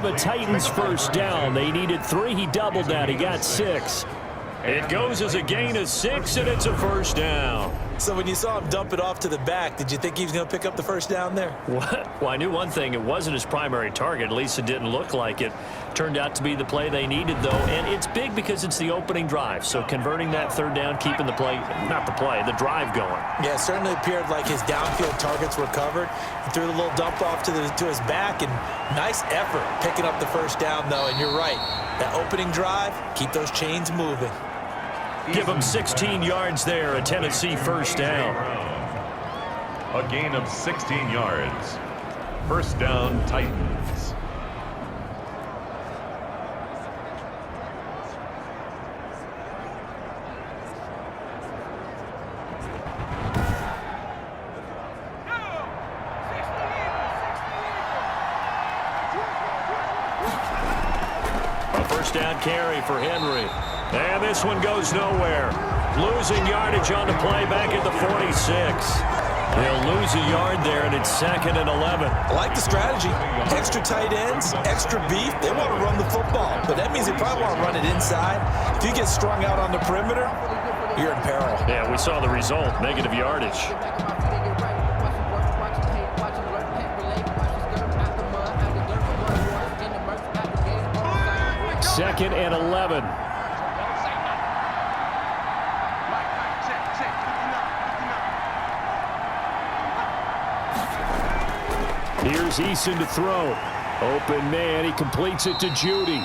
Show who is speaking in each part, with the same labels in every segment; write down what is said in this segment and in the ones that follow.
Speaker 1: a Titans first down. They needed 3. He doubled that. He got 6. It goes as a gain of 6, and it's a first down.
Speaker 2: So when you saw him dump it off to the back, did you think he was going to pick up the first down there?
Speaker 1: Well, I knew one thing. It wasn't his primary target. At least it didn't look like it. Turned out to be the play they needed, though. And it's big because it's the opening drive. So converting that third down, keeping the play, not the play, the drive going.
Speaker 2: Yeah, it certainly appeared like his downfield targets were covered. He threw the little dump off to his back, and nice effort picking up the first down, though. And you're right. That opening drive, keep those chains moving.
Speaker 1: Give him 16 yards there, a Tennessee first down.
Speaker 3: A gain of 16 yards. First down, Titans.
Speaker 1: A first down carry for Henry. And this one goes nowhere. Losing yardage on the play back at the 46. They'll lose a yard there, and it's 2nd and 11.
Speaker 2: I like the strategy. Extra tight ends, extra beef. They want to run the football, but that means they probably want to run it inside. If you get strung out on the perimeter, you're in peril.
Speaker 1: Yeah, we saw the result, negative yardage. Second and 11. Here's Eason to throw. Open man, he completes it to Judy.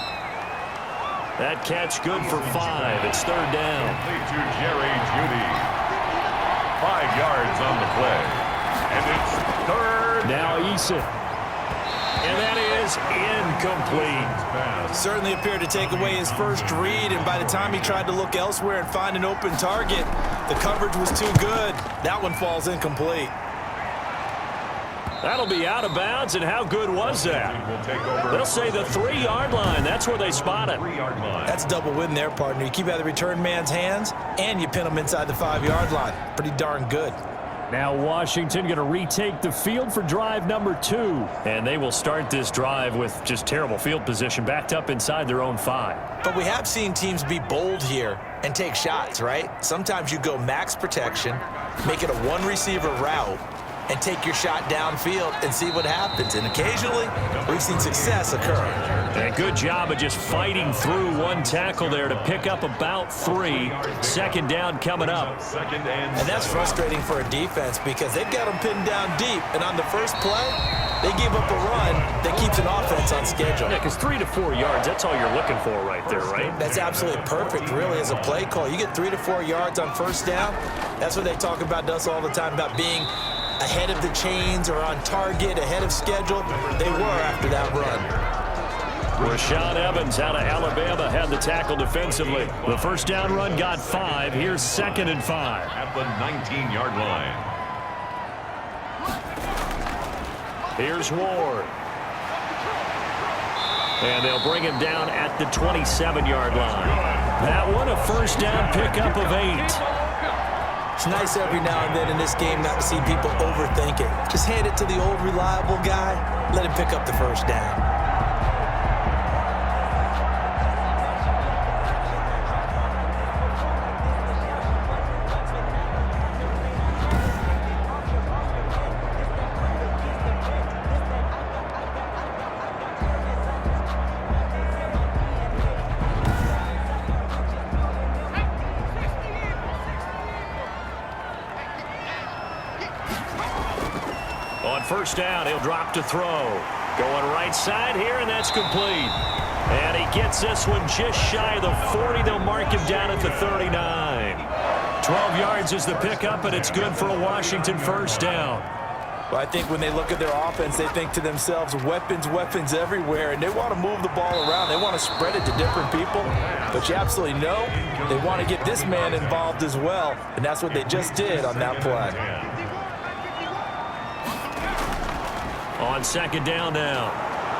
Speaker 1: That catch good for 5. It's third down.
Speaker 3: Complete to Jerry Judy. 5 yards on the play. And it's third.
Speaker 1: Now Eason. And that is incomplete.
Speaker 2: Certainly appeared to take away his first read, and by the time he tried to look elsewhere and find an open target, the coverage was too good. That one falls incomplete.
Speaker 1: That'll be out of bounds, and how good was that? They'll say the 3-yard line. That's where they spot it.
Speaker 2: That's double win there, partner. You keep out of the return man's hands, and you pin him inside the 5-yard line. Pretty darn good.
Speaker 1: Now Washington going to retake the field for drive number 2. And they will start this drive with just terrible field position, backed up inside their own 5.
Speaker 2: But we have seen teams be bold here and take shots, right? Sometimes you go max protection, make it a one-receiver route, and take your shot downfield and see what happens. And occasionally, we've seen success occur.
Speaker 1: And a good job of just fighting through one tackle there to pick up about 3. Second down coming up.
Speaker 2: And that's frustrating for a defense because they've got them pinned down deep. And on the first play, they give up a run that keeps an offense on schedule.
Speaker 1: Yeah, because 3 to 4 yards, that's all you're looking for right there, right?
Speaker 2: That's absolutely perfect, really, as a play call. You get 3 to 4 yards on first down. That's what they talk about us all the time, about being ahead of the chains or on target, ahead of schedule. They were after that run.
Speaker 1: Rashaan Evans out of Alabama had the tackle defensively. The first down run got 5. Here's 2nd and 5.
Speaker 3: At the 19-yard line.
Speaker 1: Here's Ward. And they'll bring him down at the 27-yard line. That one a first down pickup of 8.
Speaker 2: It's nice every now and then in this game not to see people overthink it. Just hand it to the old reliable guy. Let him pick up the first down.
Speaker 1: First down, he'll drop to throw. Going right side here, and that's complete. And he gets this one just shy of the 40. They'll mark him down at the 39. 12 yards is the pickup, and it's good for a Washington first down.
Speaker 2: Well, I think when they look at their offense, they think to themselves, weapons, weapons everywhere, and they want to move the ball around. They want to spread it to different people, but you absolutely know they want to get this man involved as well, and that's what they just did on that play.
Speaker 1: On second down now,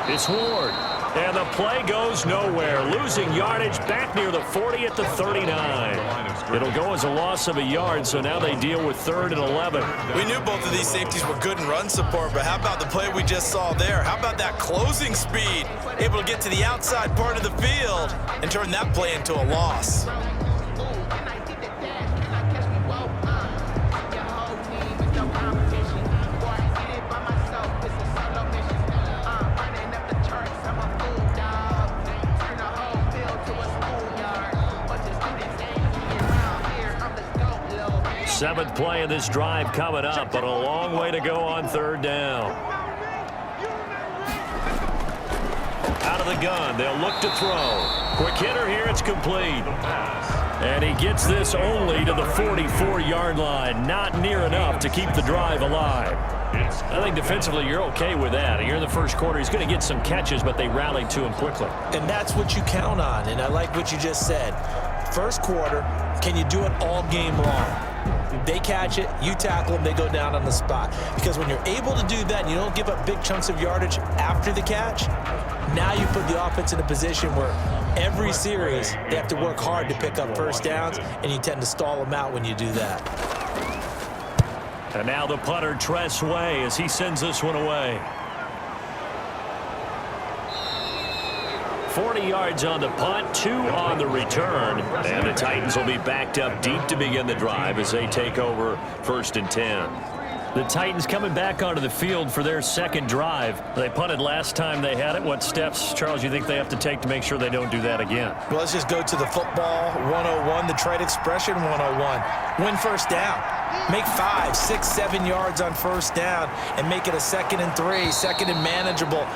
Speaker 1: it's Ward. And the play goes nowhere. Losing yardage back near the 40 at the 39. It'll go as a loss of a yard, so now they deal with 3rd and 11.
Speaker 2: We knew both of these safeties were good in run support, but how about the play we just saw there? How about that closing speed? Able to get to the outside part of the field and turn that play into a loss.
Speaker 1: Seventh play of this drive coming up, but a long way to go on 3rd down. Out of the gun, they'll look to throw. Quick hitter here, it's complete. And he gets this only to the 44-yard line. Not near enough to keep the drive alive. I think defensively you're okay with that. You're in the first quarter. He's going to get some catches, but they rallied to him quickly.
Speaker 2: And that's what you count on, and I like what you just said. First quarter, can you do it all game long? They catch it, you tackle them, they go down on the spot. Because when you're able to do that and you don't give up big chunks of yardage after the catch, now you put the offense in a position where every series they have to work hard to pick up first downs, and you tend to stall them out when you do that.
Speaker 1: And now the punter, Tress Way, as he sends this one away. 40 yards on the punt, 2 on the return. And the Titans will be backed up deep to begin the drive as they take over 1st and 10. The Titans coming back onto the field for their second drive. They punted last time they had it. What steps, Charles, you think they have to take to make sure they don't do that again?
Speaker 2: Well, let's just go to the football 101, the trade expression 101. Win first down. Make 5, 6, 7 yards on first down and make it a 2nd and 3, 2nd and manageable.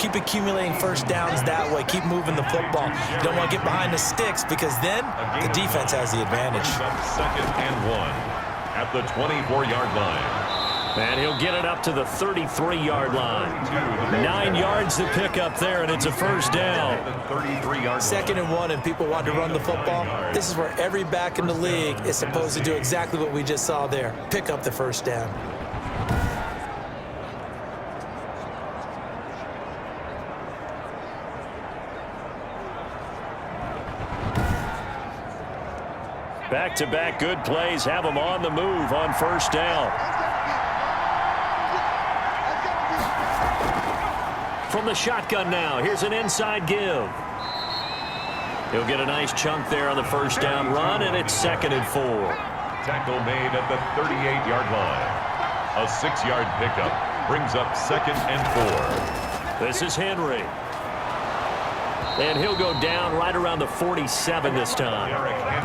Speaker 2: Keep accumulating first downs that way. Keep moving the football. You don't want to get behind the sticks because then the defense has the advantage.
Speaker 3: 2nd and 1 at the 24-yard line.
Speaker 1: And he'll get it up to the 33-yard line. 9 yards to pick up there, and it's a first down.
Speaker 2: 2nd and 1, and people want to run the football. This is where every back in the league is supposed to do exactly what we just saw there. Pick up the first down.
Speaker 1: Back-to-back good plays have them on the move on first down. From the shotgun now, here's an inside give. He'll get a nice chunk there on the first down run, and it's 2nd and 4.
Speaker 3: Tackle made at the 38-yard line. A 6-yard pickup brings up 2nd and 4.
Speaker 1: This is Henry. And he'll go down right around the 47 this time.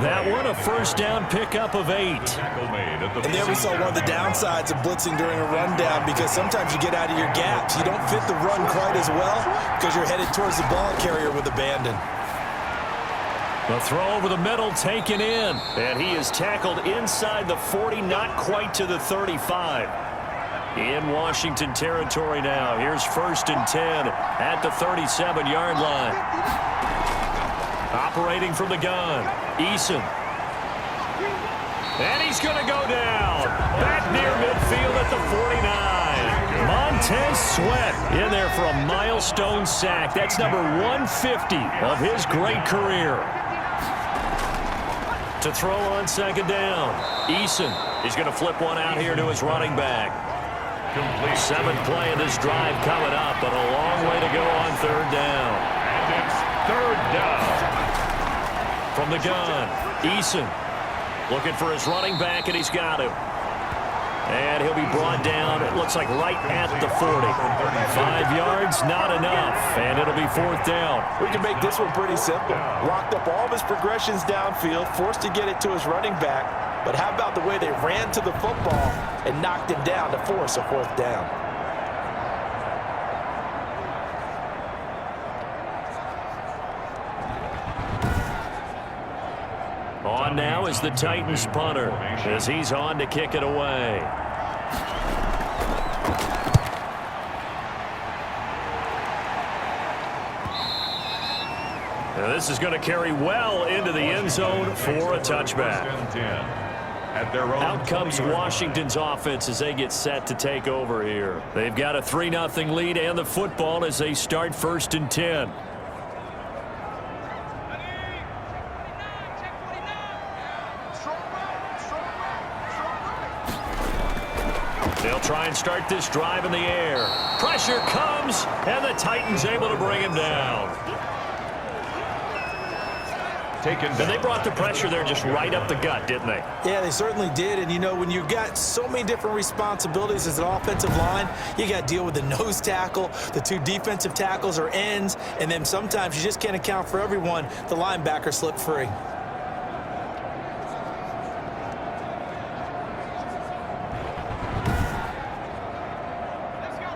Speaker 1: That one, a first down pickup of 8.
Speaker 2: And there we saw one of the downsides of blitzing during a rundown, because sometimes you get out of your gaps. You don't fit the run quite as well because you're headed towards the ball carrier with abandon.
Speaker 1: The throw over the middle taken in. And he is tackled inside the 40, not quite to the 35. In Washington territory now. Here's 1st and 10 at the 37-yard line. Operating from the gun, Eason. And he's going to go down. Back near midfield at the 49. Montez Sweat in there for a milestone sack. That's number 150 of his great career. To throw on 2nd down, Eason. He's going to flip one out here to his running back. 7th play of this drive coming up, but a long way to go on 3rd down.
Speaker 3: And it's 3rd down.
Speaker 1: From the gun, Eason looking for his running back, and he's got him. And he'll be brought down, it looks like right at the 40. 5 yards, not enough, and it'll be 4th down.
Speaker 2: We can make this one pretty simple. Locked up all of his progressions downfield, forced to get it to his running back. But how about the way they ran to the football and knocked him down to force a 4th down?
Speaker 1: On now is the Titans punter as he's on to kick it away. Now this is going to carry well into the end zone for a touchback.
Speaker 3: at their own.
Speaker 1: Out comes Washington's offense as they get set to take over here. They've got a 3-0 lead and the football as they start 1st and 10. They'll try and start this drive in the air. Pressure comes, and the Titans able to bring him down. And they brought the pressure there just right up the gut, didn't they?
Speaker 2: Yeah, they certainly did. And, you know, when you've got so many different responsibilities as an offensive line, you got to deal with the nose tackle, the 2 defensive tackles or ends, and then sometimes you just can't account for everyone. The linebacker slipped free.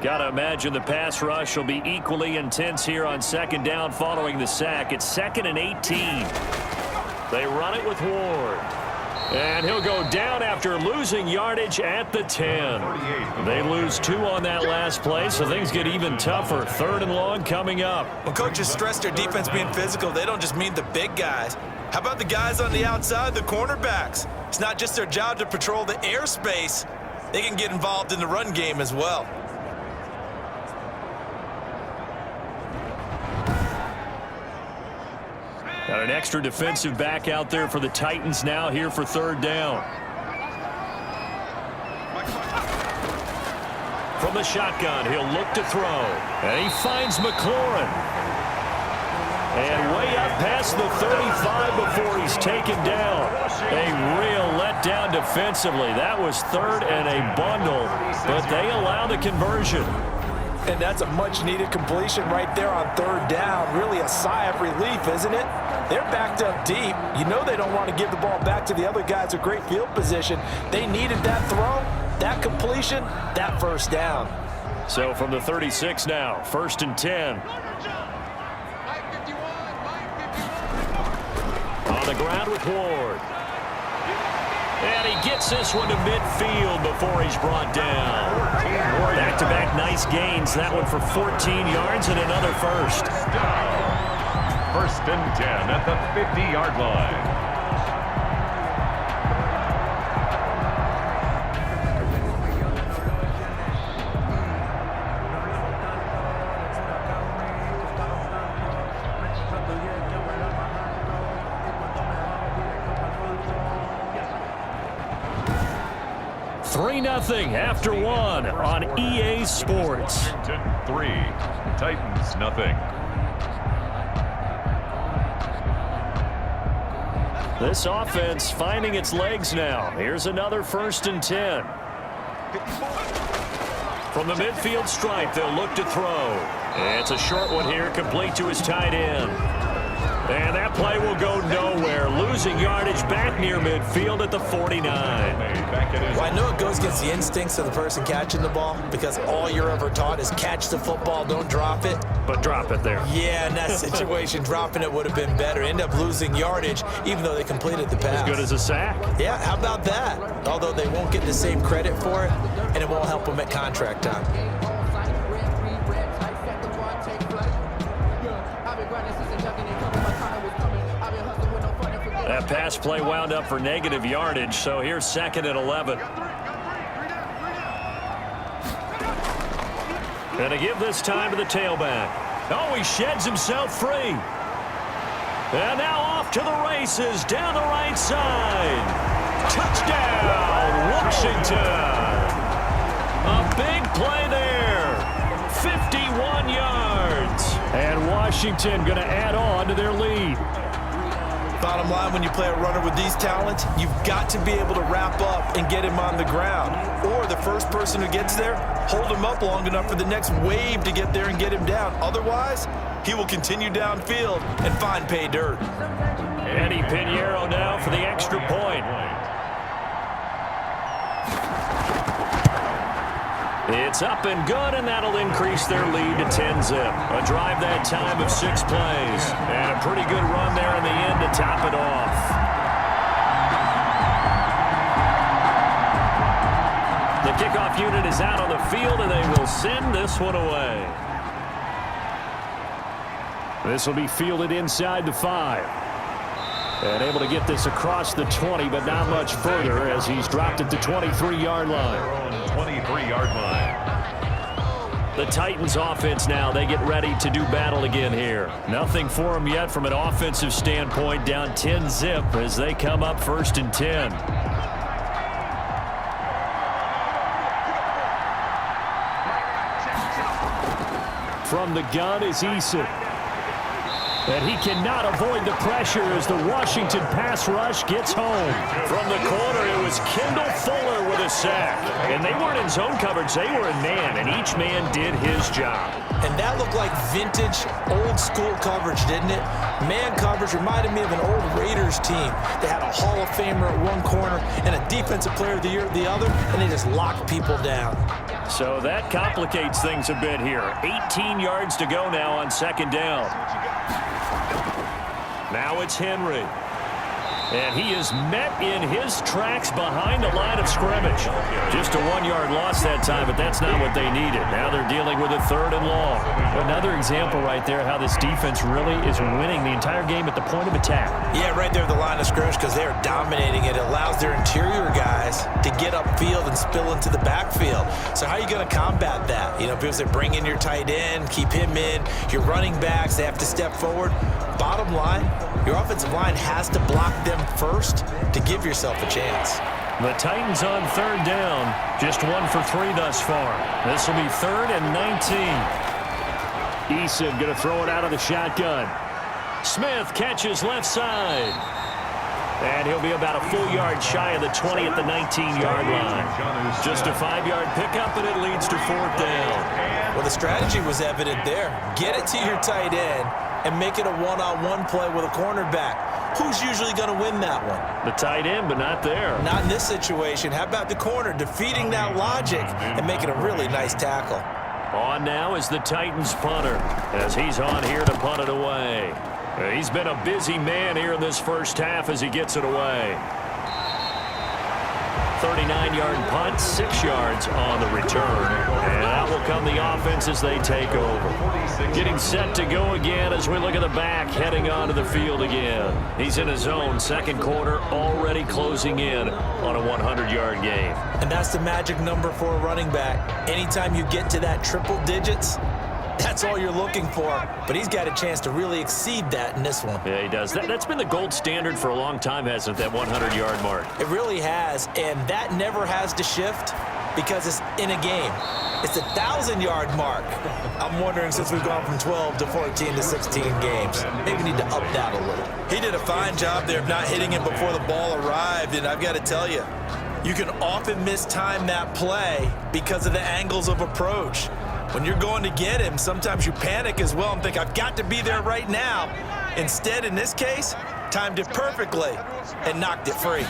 Speaker 1: Got to imagine the pass rush will be equally intense here on 2nd down following the sack. It's 2nd and 18. They run it with Ward. And he'll go down after losing yardage at the 10. They lose 2 on that last play, so things get even tougher. 3rd and long coming up.
Speaker 2: When coaches stress their defense being physical, they don't just mean the big guys. How about the guys on the outside, the cornerbacks? It's not just their job to patrol the airspace. They can get involved in the run game as well.
Speaker 1: Got an extra defensive back out there for the Titans now here for 3rd down. From the shotgun, he'll look to throw. And he finds McLaurin. And way up past the 35 before he's taken down. A real letdown defensively. That was 3rd and a bundle, but they allow the conversion.
Speaker 2: And that's a much-needed completion right there on 3rd down. Really a sigh of relief, isn't it? They're backed up deep. You know they don't want to give the ball back to the other guys with great field position. They needed that throw, that completion, that 1st down.
Speaker 1: So from the 36 now, 1st and 10. On the ground with Ward. And he gets this one to midfield before he's brought down. Back-to-back nice gains. That one for 14 yards and another 1st.
Speaker 3: 1st and 10 at the 50-yard line.
Speaker 1: Nothing after 1 on EA Sports.
Speaker 3: 3, Titans nothing.
Speaker 1: This offense finding its legs now. Here's another 1st and 10. From the midfield stripe, they'll look to throw. It's a short one here, complete to his tight end. And that play will go nowhere. Losing yardage back near midfield at the 49.
Speaker 2: Well, I know it goes against the instincts of the person catching the ball because all you're ever taught is catch the football, don't drop it.
Speaker 1: But drop it there.
Speaker 2: Yeah, in that situation, dropping it would have been better. End up losing yardage even though they completed the pass.
Speaker 1: As good as a sack.
Speaker 2: Yeah, how about that? Although they won't get the same credit for it, and it won't help them at contract time.
Speaker 1: That pass play wound up for negative yardage, so here's 2nd and 11. And to give this time to the tailback. Oh, he sheds himself free. And now off to the races down the right side. Touchdown, Washington. A big play there. 51 yards. And Washington going to add on to their lead.
Speaker 2: Bottom line, when you play a runner with these talents, you've got to be able to wrap up and get him on the ground. Or the first person who gets there, hold him up long enough for the next wave to get there and get him down. Otherwise, he will continue downfield and find pay dirt.
Speaker 1: Eddie Pinheiro now for the extra point. It's up and good, and that'll increase their lead to 10-zip. A drive that time of 6 plays. And a pretty good run there in the end to top it off. The kickoff unit is out on the field, and they will send this one away. This will be fielded inside the 5. And able to get this across the 20, but not much further as he's dropped it to 23-yard line.
Speaker 3: 23-yard line.
Speaker 1: The Titans offense now, they get ready to do battle again here. Nothing for them yet from an offensive standpoint, down 10-zip as they come up 1st and 10. From the gun is Eason. And he cannot avoid the pressure as the Washington pass rush gets home. From the corner, it was Kendall Fuller with a sack. And they weren't in zone coverage, they were in man, and each man did his job.
Speaker 2: And that looked like vintage, old-school coverage, didn't it? Man coverage reminded me of an old Raiders team. They had a Hall of Famer at one corner and a Defensive Player of the Year at the other, and they just locked people down.
Speaker 1: So that complicates things a bit here. 18 yards to go now on 2nd down. Now it's Henry. And he is met in his tracks behind the line of scrimmage. Just a 1-yard loss that time, but that's not what they needed. Now they're dealing with a 3rd and long. Another example right there how this defense really is winning the entire game at the point of attack.
Speaker 2: Yeah, right there at the line of scrimmage because they are dominating it. It allows their interior guys to get upfield and spill into the backfield. So how are you going to combat that? You know, people say bring in your tight end, keep him in. Your running backs, they have to step forward. Bottom line, your offensive line has to block them first to give yourself a chance.
Speaker 1: The Titans on 3rd down, just 1 for 3 thus far. This will be 3rd and 19. Eason going to throw it out of the shotgun. Smith catches left side. And he'll be about a full yard shy of the 20 at the 19-yard line. Just a 5-yard pickup, and it leads to 4th down.
Speaker 2: Well, the strategy was evident there. Get it to your tight end and make it a one-on-one play with a cornerback. Who's usually going to win that one?
Speaker 1: The tight end, but not there.
Speaker 2: Not in this situation. How about the corner defeating that logic and making a really nice tackle?
Speaker 1: On now is the Titans punter as he's on here to punt it away. He's been a busy man here in this first half as he gets it away. 39-yard punt, 6 yards on the return. And out will come the offense as they take over. Getting set to go again as we look at the back, heading onto the field again. He's in his own 2nd quarter, already closing in on a 100-yard game.
Speaker 2: And that's the magic number for a running back. Anytime you get to that triple digits, that's all you're looking for. But he's got a chance to really exceed that in this one.
Speaker 1: Yeah, he does. That's been the gold standard for a long time, hasn't it, that 100-yard mark?
Speaker 2: It really has, and that never has to shift because it's in a game. It's a 1,000-yard mark. I'm wondering, since we've gone from 12 to 14 to 16 games, maybe we need to up that a little. He did a fine job there of not hitting it before the ball arrived, and I've got to tell you, you can often mistime that play because of the angles of approach. When you're going to get him, sometimes you panic as well and think, I've got to be there right now. Instead, in this case, timed it perfectly and knocked it free.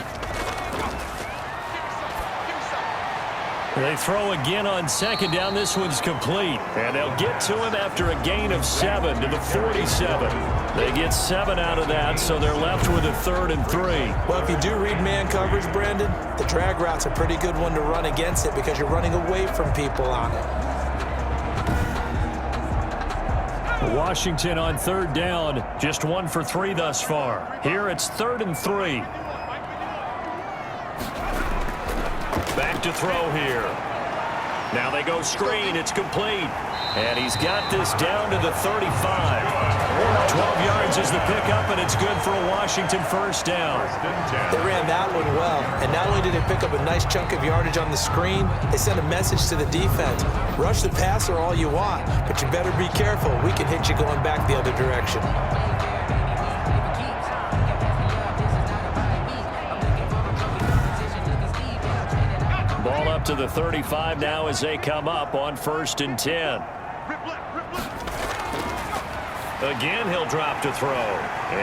Speaker 1: They throw again on 2nd down. This one's complete. And they'll get to him after a gain of 7 to the 47. They get 7 out of that, so they're left with a 3rd and 3.
Speaker 2: Well, if you do read man coverage, Brandon, the drag route's a pretty good one to run against it because you're running away from people on it.
Speaker 1: Washington on 3rd down, just 1 for 3 thus far. Here it's 3rd and 3. Back to throw here. Now they go screen. It's complete. And he's got this down to the 35. 12 yards is the pickup, and it's good for a Washington 1st down.
Speaker 2: They ran that one well, and not only did they pick up a nice chunk of yardage on the screen, they sent a message to the defense. Rush the passer all you want, but you better be careful. We can hit you going back the other direction.
Speaker 1: Ball up to the 35 now as they come up on 1st and 10. Again, he'll drop to throw.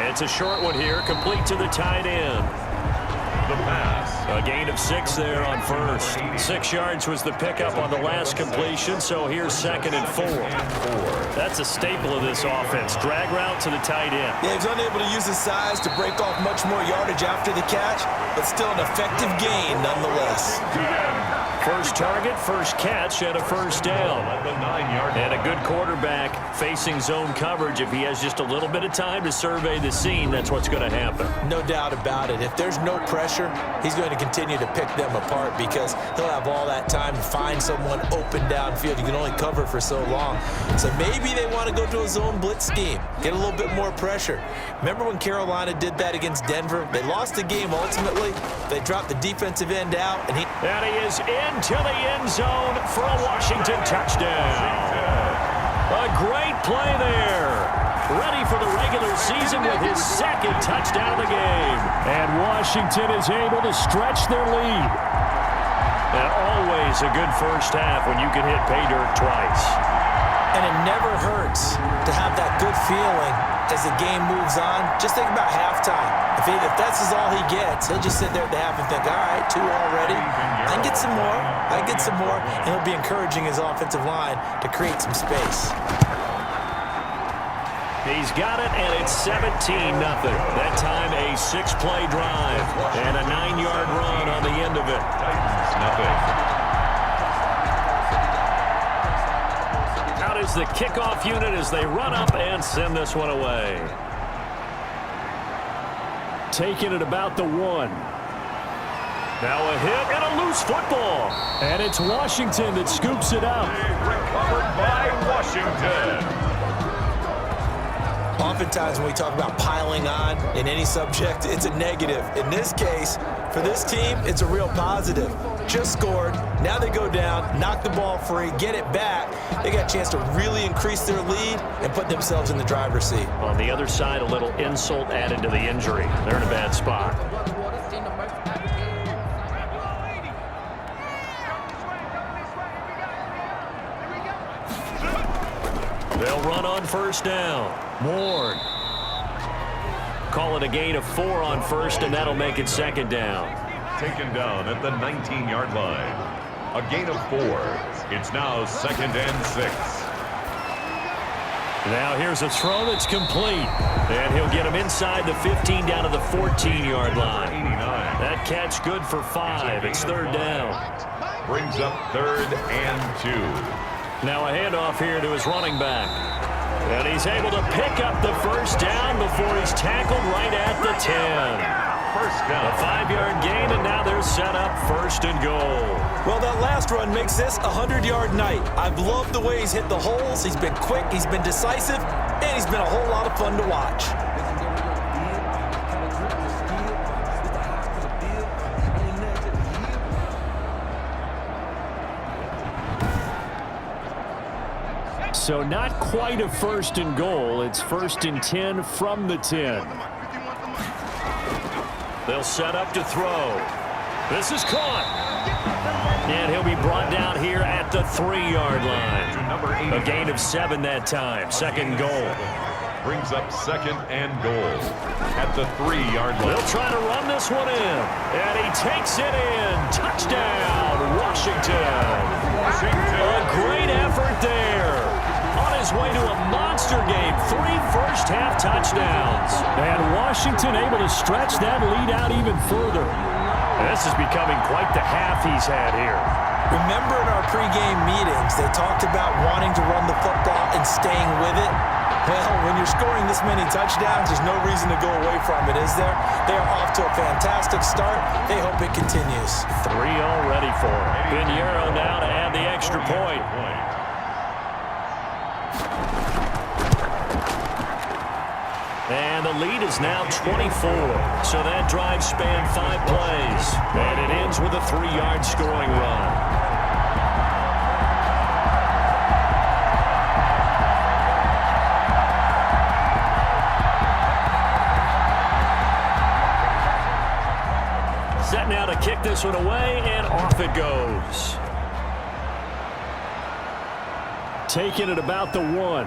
Speaker 1: It's a short one here, complete to the tight end.
Speaker 3: The pass.
Speaker 1: A gain of 6 there on 1st. 6 yards was the pickup on the last completion, so here's 2nd and 4. That's a staple of this offense. Drag route to the tight end.
Speaker 2: Yeah, he's unable to use his size to break off much more yardage after the catch, but still an effective gain nonetheless.
Speaker 1: First target, first catch, and a first down.
Speaker 3: At the 9-yard line.
Speaker 1: And a good quarterback facing zone coverage. If he has just a little bit of time to survey the scene, that's what's going to happen.
Speaker 2: No doubt about it. If there's no pressure, he's going to continue to pick them apart because he'll have all that time to find someone open downfield. You can only cover for so long. So maybe they want to go to a zone blitz scheme, get a little bit more pressure. Remember when Carolina did that against Denver? They lost the game ultimately. They dropped the defensive end out, and he
Speaker 1: is into the end zone for a Washington touchdown. A great play there. Ready for the regular season with his second touchdown of the game. And Washington is able to stretch their lead. And always a good first half when you can hit pay dirt twice.
Speaker 2: And it never hurts to have that good feeling as the game moves on. Just think about halftime. If that's all he gets, he'll just sit there at the half and think, all right, 2 already. I can get some more. I can get some more. And he'll be encouraging his offensive line to create some space.
Speaker 1: He's got it, and it's 17-0. That time a 6-play drive and a 9-yard run on the end of it.
Speaker 3: Titans, nothing.
Speaker 1: Out is the kickoff unit as they run up and send this one away. Taking it about the 1. Now a hit and a loose football. And it's Washington that scoops it up.
Speaker 3: Recovered by Washington.
Speaker 2: Oftentimes when we talk about piling on in any subject, it's a negative. In this case, for this team, it's a real positive. Just scored. Now they go down, knock the ball free, get it back. They got a chance to really increase their lead and put themselves in the driver's seat.
Speaker 1: On the other side, a little insult added to the injury. They're in a bad spot. They'll run on first down. Ward. Call it a gain of 4 on first, and that'll make it second down.
Speaker 3: Taken down at the 19-yard line. A gain of 4. It's now 2nd and 6.
Speaker 1: Now here's a throw that's complete. And he'll get him inside the 15 down to the 14-yard line.
Speaker 3: 89.
Speaker 1: That catch good for 5. It's third down.
Speaker 3: Brings up 3rd and 2.
Speaker 1: Now a handoff here to his running back. And he's able to pick up the first down before he's tackled right at the 10.
Speaker 3: First down.
Speaker 1: A 5-yard gain, and now they're set up 1st and goal.
Speaker 2: Well, that last run makes this a 100-yard night. I've loved the way he's hit the holes. He's been quick, he's been decisive, and he's been a whole lot of fun to watch.
Speaker 1: So not quite a 1st and goal. It's 1st and 10 from the 10. They'll set up to throw. This is caught. And he'll be brought down here at the 3-yard line. A gain of 7 that time. 2nd goal.
Speaker 3: Brings up 2nd and goal at the 3-yard line.
Speaker 1: They'll try to run this one in. And he takes it in. Touchdown, Washington. A great effort there. On his way to a monster game. 3 first-half touchdowns. And Washington able to stretch that lead out even further. This is becoming quite the half he's had here.
Speaker 2: Remember in our pregame meetings, they talked about wanting to run the football and staying with it. Well, when you're scoring this many touchdowns, there's no reason to go away from it, is there? They are off to a fantastic start. They hope it continues.
Speaker 1: 3 already for him. Pinheiro now to add the extra point. And the lead is now 24. So that drive spanned 5 plays. And it ends with a 3-yard scoring run. Set now to kick this one away, and off it goes. Taking it about the 1.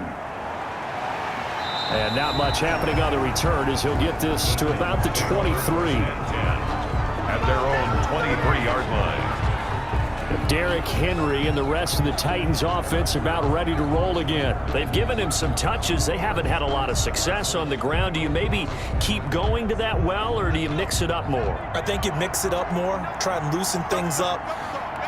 Speaker 1: And not much happening on the return as he'll get this to about the 23.
Speaker 3: At their own 23-yard line.
Speaker 1: Derrick Henry and the rest of the Titans offense about ready to roll again. They've given him some touches. They haven't had a lot of success on the ground. Do you maybe keep going to that well, or do you mix it up more?
Speaker 2: I think you mix it up more, try and loosen things up.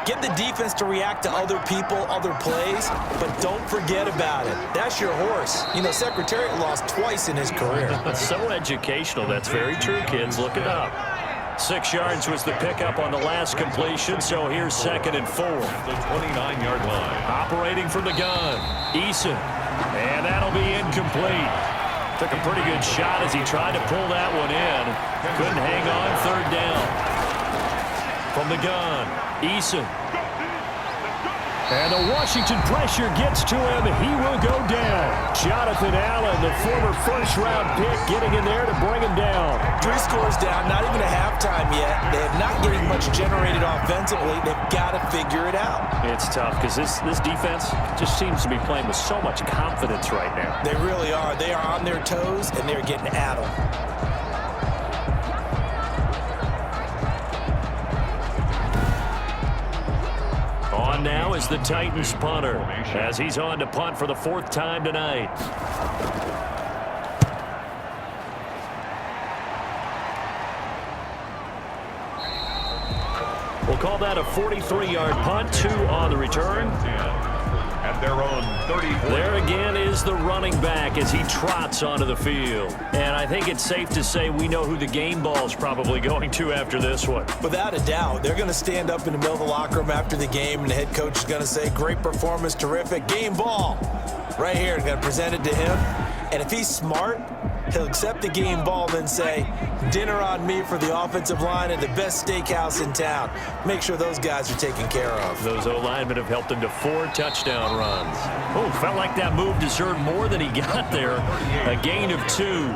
Speaker 2: Get the defense to react to other people, other plays, but don't forget about it. That's your horse. You know, Secretariat lost twice in his career.
Speaker 1: So educational. That's very true, kids. Look it up. 6 yards was the pickup on the last completion, so here's 2nd and 4.
Speaker 3: At the 29-yard line.
Speaker 1: Operating from the gun, Eason. And that'll be incomplete. Took a pretty good shot as he tried to pull that one in. Couldn't hang on, 3rd down. From the gun, Eason. And the Washington pressure gets to him. He will go down. Jonathan Allen, the former first-round pick, getting in there to bring him down.
Speaker 2: 3 scores down, not even a halftime yet. They have not getting much generated offensively. They've got to figure it out.
Speaker 1: It's tough because this defense just seems to be playing with so much confidence right now.
Speaker 2: They really are. They are on their toes, and they're getting at them.
Speaker 1: On now is the Titans punter as he's on to punt for the 4th time tonight. We'll call that a 43-yard punt, 2 on the return.
Speaker 3: At their own 34.
Speaker 1: There again is the running back as he trots onto the field. And I think it's safe to say we know who the game ball is probably going to after this one.
Speaker 2: Without a doubt, they're going to stand up in the middle of the locker room after the game, and the head coach is going to say, great performance, terrific, game ball. Right here, going to present it to him. And if he's smart, he'll accept the game ball, then say, dinner on me for the offensive line at the best steakhouse in town. Make sure those guys are taken care of.
Speaker 1: Those O-linemen have helped him to 4 touchdown runs. Oh, felt like that move deserved more than he got there. A gain of 2.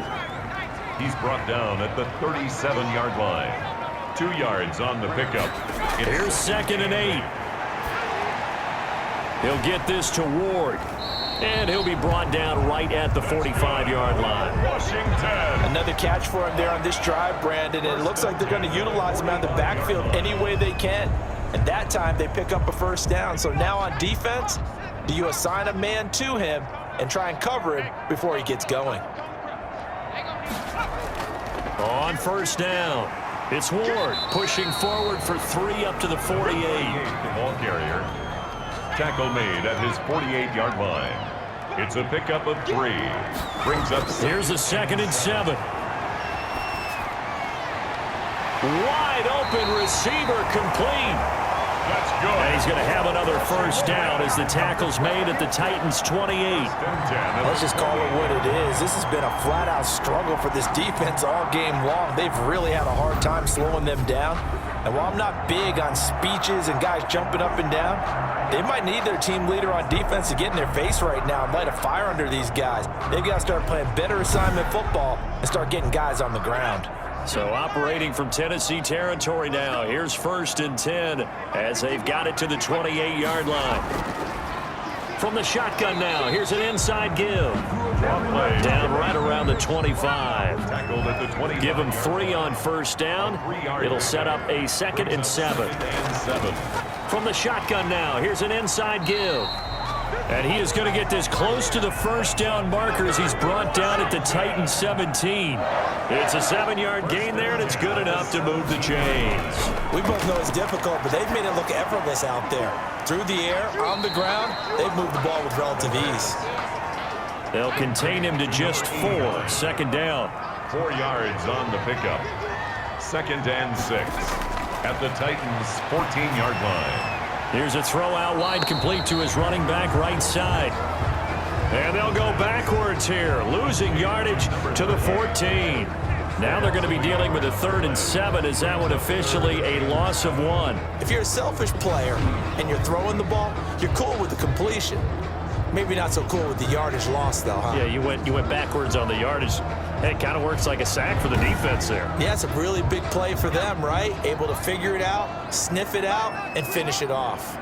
Speaker 3: He's brought down at the 37-yard line. 2 yards on the pickup.
Speaker 1: Here's 2nd and 8. He'll get this to Ward. And he'll be brought down right at the 45-yard line.
Speaker 3: Washington.
Speaker 2: Another catch for him there on this drive, Brandon, and it looks like they're going to utilize him out of the backfield any way they can. And that time they pick up a 1st down. So now on defense, do you assign a man to him and try and cover him before he gets going?
Speaker 1: On 1st down, it's Ward pushing forward for 3 up to the 48.
Speaker 3: The ball carrier. Tackle made at his 48-yard line. It's a pickup of 3. Brings up 6.
Speaker 1: Here's a 2nd and 7. Wide open receiver complete.
Speaker 3: That's good.
Speaker 1: And he's going to have another 1st down as the tackle's made at the Titans' 28.
Speaker 2: Let's just call it what it is. This has been a flat-out struggle for this defense all game long. They've really had a hard time slowing them down. And while I'm not big on speeches and guys jumping up and down, they might need their team leader on defense to get in their face right now and light a fire under these guys. They've got to start playing better assignment football and start getting guys on the ground.
Speaker 1: So operating from Tennessee territory now. Here's 1st and 10 as they've got it to the 28-yard line. From the shotgun now, here's an inside give. Down right around the 25.
Speaker 3: Tackled at the 20.
Speaker 1: Give him 3 on 1st down. It'll set up a 2nd and 7. From the shotgun now, here's an inside give. And he is going to get this close to the 1st down marker as he's brought down at the Titans 17. It's a 7-yard gain there, and it's good enough to move the chains.
Speaker 2: We both know it's difficult, but they've made it look effortless out there. Through the air, on the ground, they've moved the ball with relative ease.
Speaker 1: They'll contain him to just 4. 2nd down.
Speaker 3: 4 yards on the pickup. 2nd and 6. At the Titans' 14-yard line.
Speaker 1: Here's a throw out wide complete to his running back right side. And they'll go backwards here, losing yardage to the 14. Now they're going to be dealing with a 3rd and 7 as that one officially a loss of 1.
Speaker 2: If you're a selfish player and you're throwing the ball, you're cool with the completion. Maybe not so cool with the yardage loss, though, huh?
Speaker 1: Yeah, you went backwards on the yardage. It kind of works like a sack for the defense there.
Speaker 2: Yeah, it's a really big play for them, right? Able to figure it out, sniff it out, and finish it off.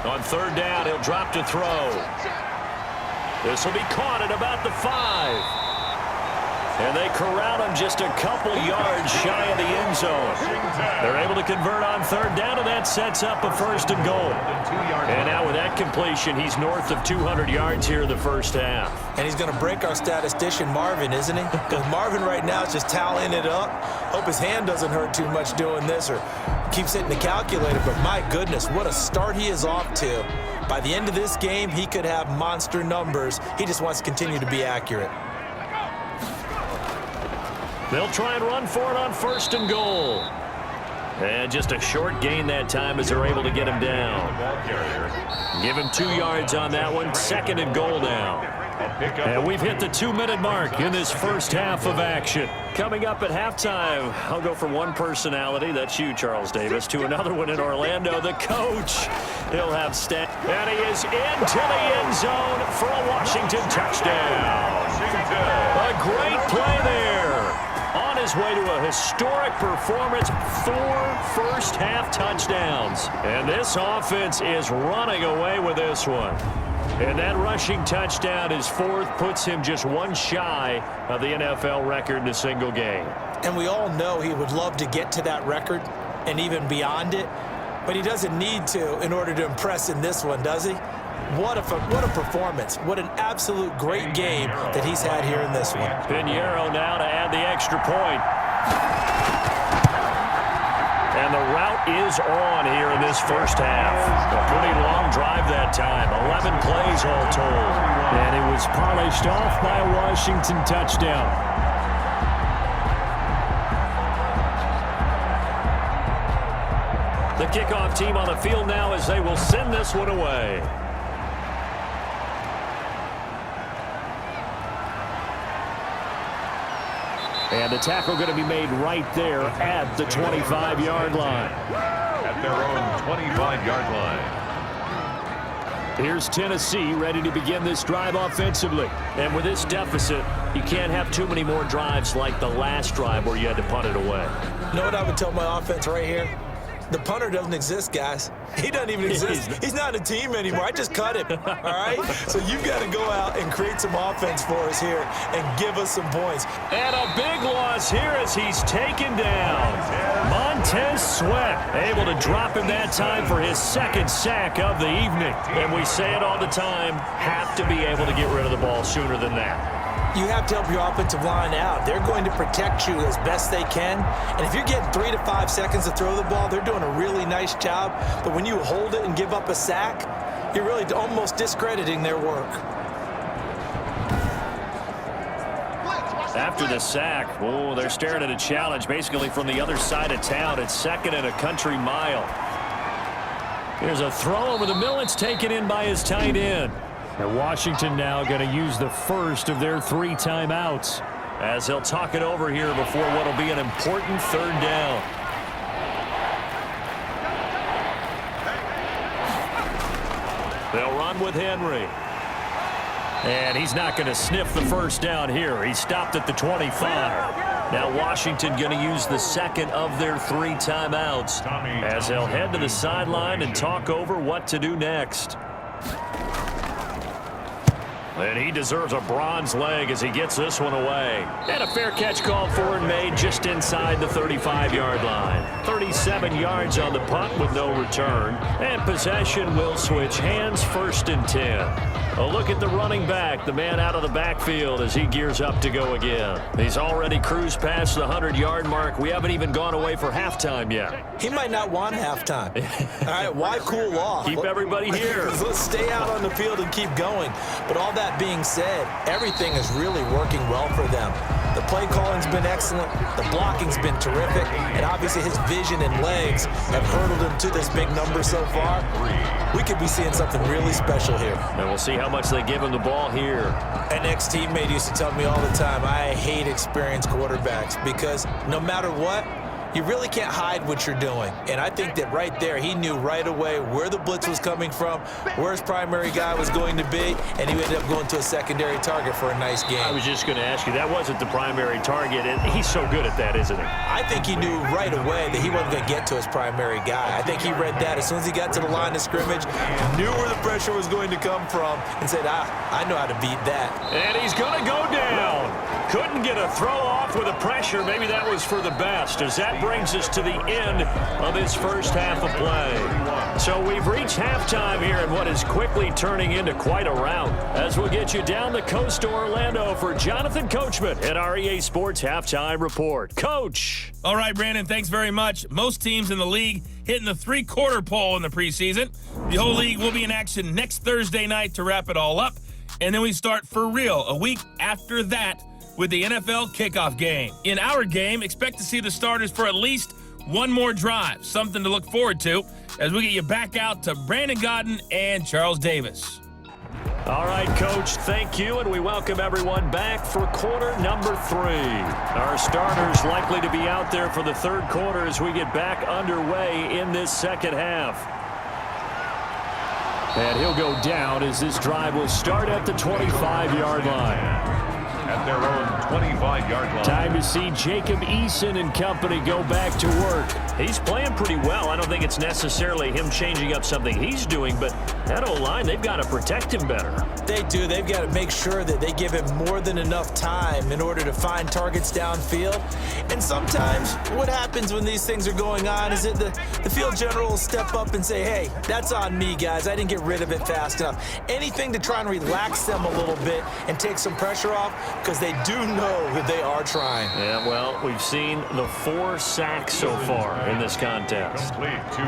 Speaker 1: On 3rd down, he'll drop to throw. This will be caught at about the 5. And they corral him just a couple yards shy of the end zone. They're able to convert on third down, and that sets up a first and goal. And now with that completion, he's north of 200 yards here in the first half.
Speaker 2: And he's going to break our statistician, Marvin, isn't he? Because Marvin right now is just tallying it up. Hope his hand doesn't hurt too much doing this or keeps hitting the calculator. But my goodness, what a start he is off to. By the end of this game, he could have monster numbers. He just wants to continue to be accurate.
Speaker 1: They'll try and run for it on first and goal. And just a short gain that time as they're able to get him down. Give him 2 yards on that one. Second and goal now. And we've hit the 2-minute mark in this first half of action. Coming up at halftime, I'll go from one personality, that's you, Charles Davis, to another one in Orlando, the coach. He'll have stat. And he is into the end zone for a Washington touchdown. A great play there. On his way to a historic performance, 4 first-half touchdowns. And this offense is running away with this one. And that rushing touchdown, his 4th, puts him just 1 shy of the NFL record in a single game.
Speaker 2: And we all know he would love to get to that record and even beyond it, but he doesn't need to in order to impress in this one, does he? What a performance. What an absolute great game that he's had here in this one.
Speaker 1: Pinheiro now to add the extra point. And the route is on here in this first half. A pretty long drive that time. 11 plays all told. And it was polished off by a Washington touchdown. The kickoff team on the field now as they will send this one away. And the tackle going to be made right there at the 25-yard line.
Speaker 3: At their own 25-yard line.
Speaker 1: Here's Tennessee ready to begin this drive offensively. And with this deficit, you can't have too many more drives like the last drive where you had to punt it away.
Speaker 2: You know what I would tell my offense right here? The punter doesn't exist, guys. He doesn't even exist. He's not a team anymore. I just cut him, all right? So you've got to go out and create some offense for us here and give us some points.
Speaker 1: And a big loss here as he's taken down. Montez Sweat able to drop him that time for his 2nd sack of the evening. And we say it all the time, have to be able to get rid of the ball sooner than that.
Speaker 2: You have to help your offensive line out. They're going to protect you as best they can. And if you're getting 3 to 5 seconds to throw the ball, they're doing a really nice job. But when you hold it and give up a sack, you're really almost discrediting their work.
Speaker 1: After the sack, oh, they're staring at a challenge basically from the other side of town. It's 2nd and a country mile. Here's a throw over the middle. It's taken in by his tight end. And Washington now going to use the first of their 3 timeouts as they'll talk it over here before what will be an important 3rd down. They'll run with Henry. And he's not going to sniff the first down here. He stopped at the 25. Now Washington going to use the 2nd of their 3 timeouts as they'll head to the sideline and talk over what to do next. And he deserves a bronze leg as he gets this one away. And a fair catch called for and made just inside the 35-yard line. 37 yards on the punt with no return. And possession will switch hands, 1st and 10. A look at the running back, the man out of the backfield as he gears up to go again. He's already cruised past the 100-yard mark. We haven't even gone away for halftime yet.
Speaker 2: He might not want halftime. All right, why cool off?
Speaker 1: Keep everybody here.
Speaker 2: Let's stay out on the field and keep going. But all that being said, everything is really working well for them. The play calling's been excellent. The blocking's been terrific. And obviously his vision and legs have hurdled him to this big number so far. We could be seeing something really special here.
Speaker 1: And we'll see how much they give him the ball here.
Speaker 2: An ex-teammate used to tell me all the time, I hate experienced quarterbacks because no matter what, you really can't hide what you're doing. And I think that right there, he knew right away where the blitz was coming from, where his primary guy was going to be, and he ended up going to a secondary target for a nice game.
Speaker 1: I was just going to ask you, that wasn't the primary target, and he's so good at that, isn't he?
Speaker 2: I think he knew right away that he wasn't going to get to his primary guy. I think he read that as soon as he got to the line of scrimmage, knew where the pressure was going to come from, and said, I know how to beat that.
Speaker 1: And he's going to go down. Couldn't get a throw off with the pressure. Maybe that was for the best, as that brings us to the end of this first half of play. So we've reached halftime here in what is quickly turning into quite a rout, as we'll get you down the coast to Orlando for Jonathan Coachman at our EA Sports Halftime Report. Coach.
Speaker 4: All right, Brandon, thanks very much. Most teams in the league hitting the three-quarter pole in the preseason. The whole league will be in action next Thursday night to wrap it all up. And then we start for real a week after that with the NFL kickoff game. In our game, expect to see the starters for at least one more drive, something to look forward to as we get you back out to Brandon Godden and Charles Davis.
Speaker 1: All right, Coach, thank you, and we welcome everyone back for quarter number 3. Our starters likely to be out there for the third quarter as we get back underway in this second half. And he'll go down as this drive will start at the 25-yard line.
Speaker 3: At their own 25-yard line.
Speaker 1: Time to see Jacob Eason and company go back to work. He's playing pretty well. I don't think it's necessarily him changing up something he's doing, but that O-line, they've got to protect him better.
Speaker 2: They do. They've got to make sure that they give him more than enough time in order to find targets downfield. And sometimes what happens when these things are going on is that the field general will step up and say, hey, that's on me, guys. I didn't get rid of it fast enough. Anything to try and relax them a little bit and take some pressure off, because they do know that they are trying.
Speaker 1: Yeah, well, we've seen the 4 sacks so far in this contest.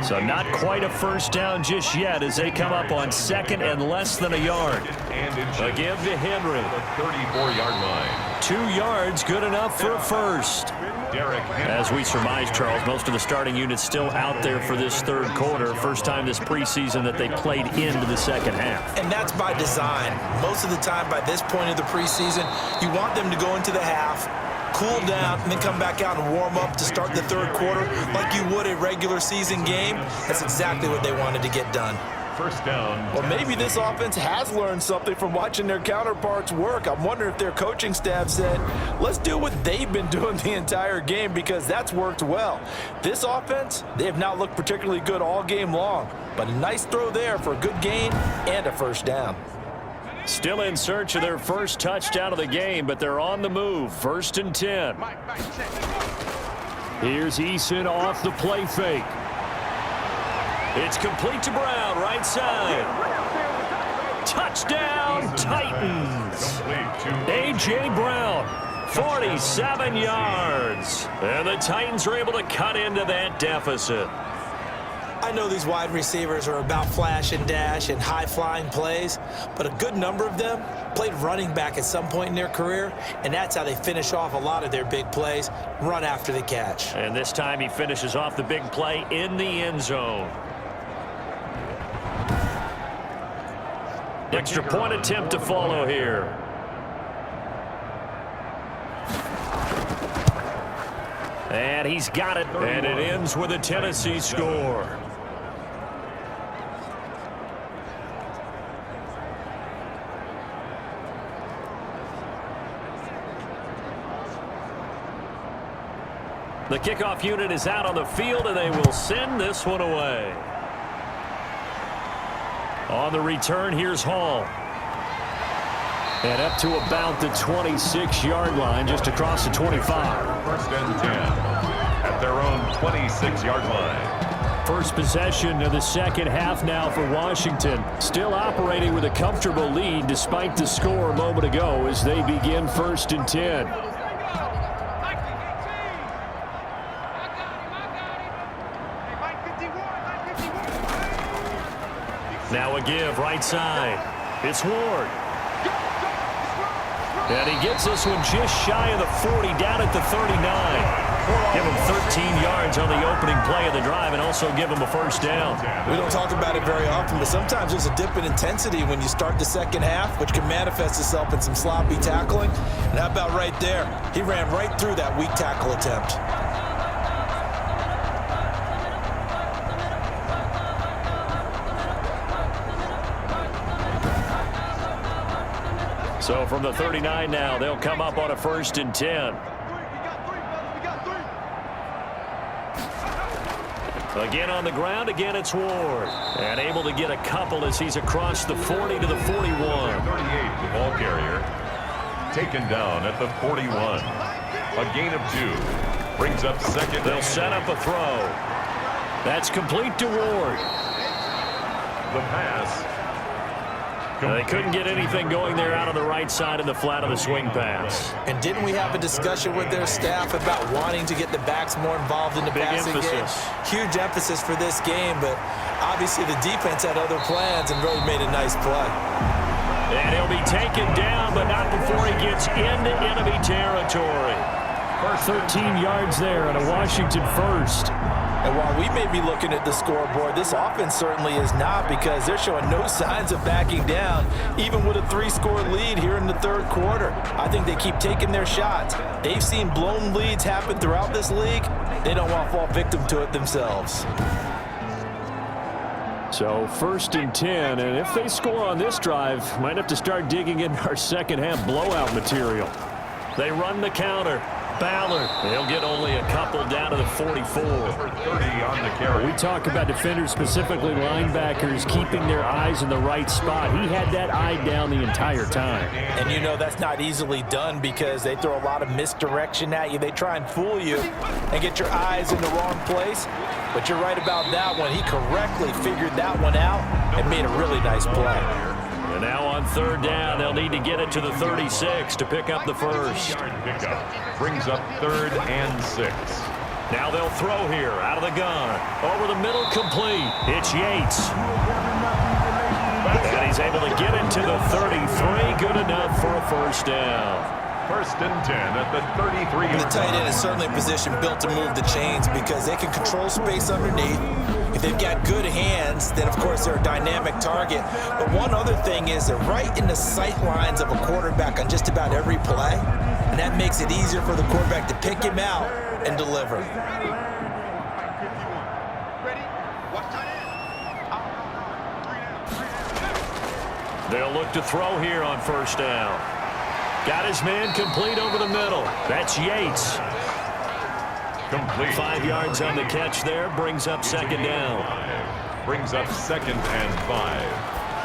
Speaker 1: So not quite a first down just yet as they come up on second and less than a yard. A give to Henry.
Speaker 3: The 34-yard line.
Speaker 1: 2 yards, good enough for a first. As we surmise, Charles, most of the starting units still out there for this third quarter. First time this preseason that they played into the second half.
Speaker 2: And that's by design. Most of the time by this point of the preseason, you want them to go into the half, cool down, and then come back out and warm up to start the third quarter like you would a regular season game. That's exactly what they wanted to get done.
Speaker 3: First down.
Speaker 2: Well, maybe this offense has learned something from watching their counterparts work. I'm wondering if their coaching staff said, let's do what they've been doing the entire game, because that's worked well. This offense, they have not looked particularly good all game long, but a nice throw there for a good gain and a first down.
Speaker 1: Still in search of their first touchdown of the game, but they're on the move. 1st and 10. Here's Eason off the play fake. It's complete to Brown, right side. Touchdown, Titans. A.J. Brown, 47 yards. And the Titans are able to cut into that deficit.
Speaker 2: I know these wide receivers are about flash and dash and high-flying plays, but a good number of them played running back at some point in their career, and that's how they finish off a lot of their big plays, run after the catch.
Speaker 1: And this time he finishes off the big play in the end zone. Extra point attempt to follow here. And he's got it, and it ends with a Tennessee score. The kickoff unit is out on the field, and they will send this one away. On the return, here's Hall. And up to about the 26-yard line, just across the 25.
Speaker 3: 1st and 10 at their own 26-yard line.
Speaker 1: First possession of the second half now for Washington. Still operating with a comfortable lead despite the score a moment ago as they begin 1st and 10. Now a give right side. It's Ward. And he gets this one just shy of the 40, down at the 39. Give him 13 yards on the opening play of the drive and also give him a first down.
Speaker 2: We don't talk about it very often, but sometimes there's a dip in intensity when you start the second half, which can manifest itself in some sloppy tackling. And how about right there? He ran right through that weak tackle attempt.
Speaker 1: So from the 39 now, they'll come up on a 1st and 10. Again on the ground, again it's Ward. And able to get a couple as he's across the 40 to the 41.
Speaker 3: 38, the ball carrier. Taken down at the 41. A gain of 2. Brings up second.
Speaker 1: They'll set up a throw. That's complete to Ward.
Speaker 3: The pass.
Speaker 1: They couldn't get anything going there out on the right side of the flat of the swing pass.
Speaker 2: And didn't we have a discussion with their staff about wanting to get the backs more involved in the passing game? Huge emphasis for this game, but obviously the defense had other plans and really made a nice play.
Speaker 1: And he'll be taken down, but not before he gets into enemy territory. 13 yards there and a Washington first.
Speaker 2: And while we may be looking at the scoreboard, this offense certainly is not, because they're showing no signs of backing down, even with a 3-score lead here in the third quarter. I think they keep taking their shots. They've seen blown leads happen throughout this league. They don't want to fall victim to it themselves.
Speaker 1: So 1st and 10, and if they score on this drive, might have to start digging in our second half blowout material. They run the counter. Ballard, they'll get only a couple down to the 44.
Speaker 3: Number 30 on the carry.
Speaker 1: We talk about defenders, specifically linebackers, keeping their eyes in the right spot. He had that eye down the entire time.
Speaker 2: And you know that's not easily done, because they throw a lot of misdirection at you. They try and fool you and get your eyes in the wrong place. But you're right about that one. He correctly figured that one out and made a really nice play.
Speaker 1: And now on 3rd down, they'll need to get it to the 36 to pick up the first.
Speaker 3: Pickup brings up 3rd and 6.
Speaker 1: Now they'll throw here out of the gun. Over the middle, complete. It's Yates. And he's able to get it to the 33. Good enough for a first down.
Speaker 3: 1st and 10 at the 33.
Speaker 2: And the tight end is certainly a position built to move the chains, because they can control space underneath. If they've got good hands, then of course they're a dynamic target. But one other thing is they're right in the sight lines of a quarterback on just about every play, and that makes it easier for the quarterback to pick him out and deliver.
Speaker 1: They'll look to throw here on 1st down. Got his man complete over the middle. That's Yates.
Speaker 3: Complete.
Speaker 1: 5 yards on the catch there. Brings up 2nd down.
Speaker 3: Brings up 2nd and 5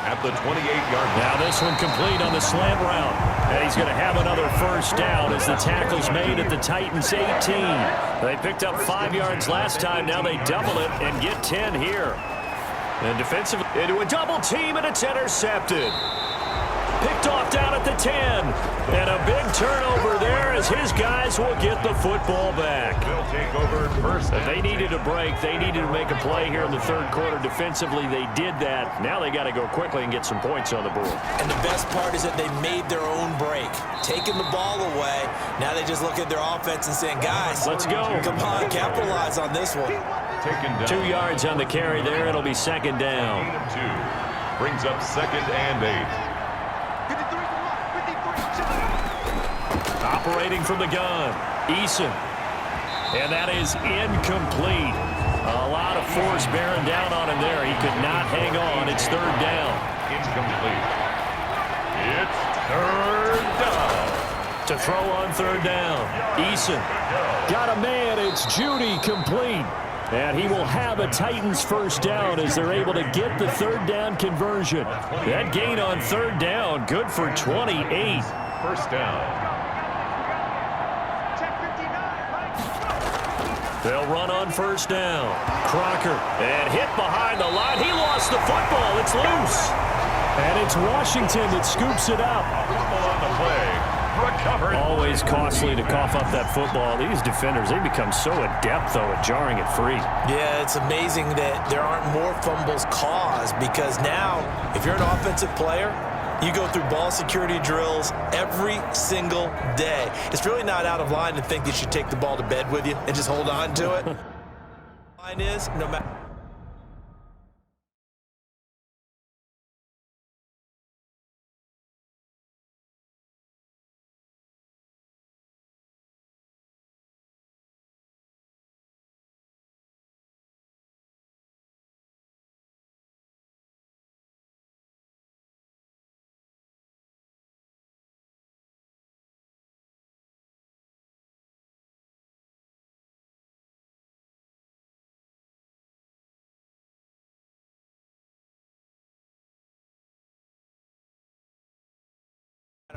Speaker 3: at the 28-yard line.
Speaker 1: Now this one complete on the slant route. And he's going to have another first down as the tackle's made at the Titans 18. They picked up 5 yards last time. Now they double it and get 10 here. And defensive into a double team, and it's intercepted. Picked off down at the 10. And a big turnover there as his guys will get the football back.
Speaker 3: They'll take over 1st.
Speaker 1: They needed a break. They needed to make a play here in the 3rd quarter. Defensively, they did that. Now they got to go quickly and get some points on the board.
Speaker 2: And the best part is that they made their own break, taking the ball away. Now they just look at their offense and saying, guys,
Speaker 1: let's go.
Speaker 2: Come on, capitalize on this one.
Speaker 3: Taken down.
Speaker 1: 2 yards on the carry there. It'll be 2nd down.
Speaker 3: Gain of 2. Brings up 2nd and 8.
Speaker 1: Operating from the gun, Eason. And that is incomplete. A lot of force bearing down on him there. He could not hang on. It's 3rd down.
Speaker 3: Incomplete. It's 3rd down.
Speaker 1: To throw on 3rd down, Eason. Got a man. It's Judy, complete. And he will have a Titans first down as they're able to get the 3rd down conversion. That gain on 3rd down, good for 28.
Speaker 3: First down.
Speaker 1: They'll run on 1st down. Crocker, and hit behind the line. He lost the football. It's loose. And it's Washington that scoops it up.
Speaker 3: Fumble on the play. Recovered.
Speaker 1: Always costly to cough up that football. These defenders, they become so adept, though, at jarring it free.
Speaker 2: Yeah, it's amazing that there aren't more fumbles caused, because now, if you're an offensive player, you go through ball security drills every single day. It's really not out of line to think that you should take the ball to bed with you and just hold on to it. Line is, no matter.